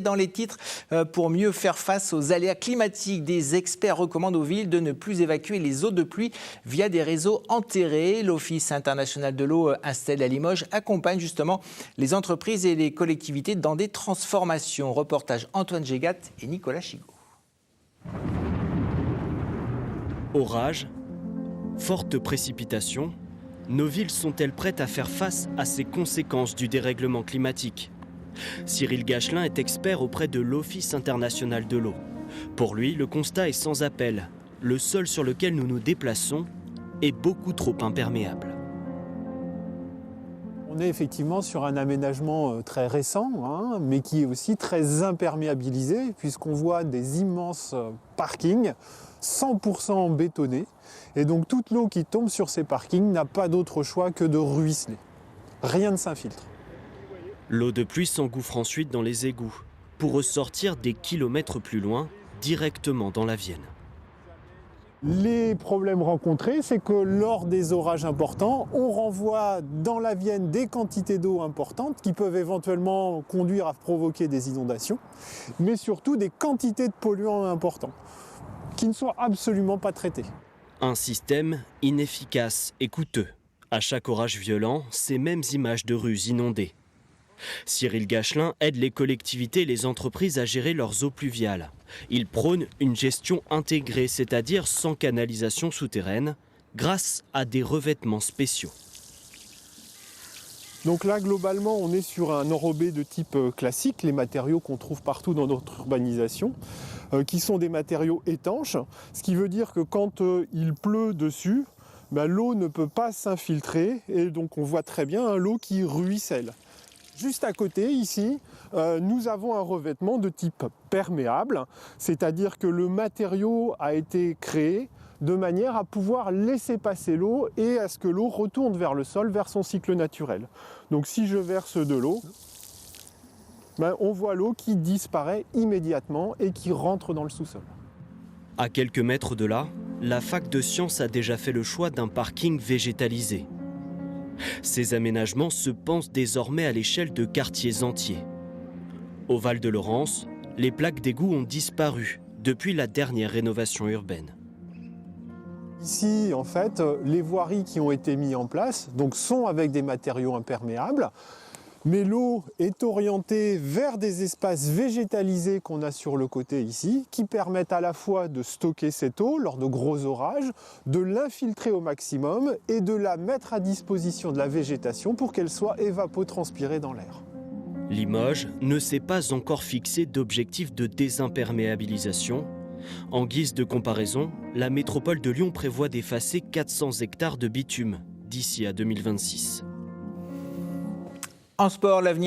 Dans les titres, pour mieux faire face aux aléas climatiques, des experts recommandent aux villes de ne plus évacuer les eaux de pluie via des réseaux enterrés. L'Office international de l'eau installé à Limoges accompagne justement les entreprises et les collectivités dans des transformations. Reportage Antoine Gégat et Nicolas Chigot. Orage, fortes précipitations, nos villes sont-elles prêtes à faire face à ces conséquences du dérèglement climatique ? Cyril Gachelin est expert auprès de l'Office international de l'eau. Pour lui, le constat est sans appel. Le sol sur lequel nous nous déplaçons est beaucoup trop imperméable. On est effectivement sur un aménagement très récent, mais qui est aussi très imperméabilisé, puisqu'on voit des immenses parkings 100% bétonnés. Et donc toute l'eau qui tombe sur ces parkings n'a pas d'autre choix que de ruisseler. Rien ne s'infiltre. L'eau de pluie s'engouffre ensuite dans les égouts, pour ressortir des kilomètres plus loin, directement dans la Vienne. Les problèmes rencontrés, c'est que lors des orages importants, on renvoie dans la Vienne des quantités d'eau importantes qui peuvent éventuellement conduire à provoquer des inondations, mais surtout des quantités de polluants importants, qui ne sont absolument pas traités. Un système inefficace et coûteux. À chaque orage violent, ces mêmes images de rues inondées. Cyril Gachelin aide les collectivités et les entreprises à gérer leurs eaux pluviales. Il prône une gestion intégrée, c'est-à-dire sans canalisation souterraine, grâce à des revêtements spéciaux. Donc là, globalement, on est sur un enrobé de type classique, les matériaux qu'on trouve partout dans notre urbanisation, qui sont des matériaux étanches, ce qui veut dire que quand il pleut dessus, l'eau ne peut pas s'infiltrer et donc on voit très bien l'eau qui ruisselle. Juste à côté, ici, nous avons un revêtement de type perméable, c'est-à-dire que le matériau a été créé de manière à pouvoir laisser passer l'eau et à ce que l'eau retourne vers le sol, vers son cycle naturel. Donc si je verse de l'eau, on voit l'eau qui disparaît immédiatement et qui rentre dans le sous-sol. À quelques mètres de là, la fac de sciences a déjà fait le choix d'un parking végétalisé. Ces aménagements se pensent désormais à l'échelle de quartiers entiers. Au Val de Laurence, les plaques d'égout ont disparu depuis la dernière rénovation urbaine. Ici, en fait, les voiries qui ont été mises en place sont avec des matériaux imperméables, mais l'eau est orientée vers des espaces végétalisés qu'on a sur le côté ici, qui permettent à la fois de stocker cette eau lors de gros orages, de l'infiltrer au maximum et de la mettre à disposition de la végétation pour qu'elle soit évapotranspirée dans l'air. Limoges ne s'est pas encore fixé d'objectif de désimperméabilisation. En guise de comparaison, la métropole de Lyon prévoit d'effacer 400 hectares de bitume d'ici à 2026. En sport, l'avenir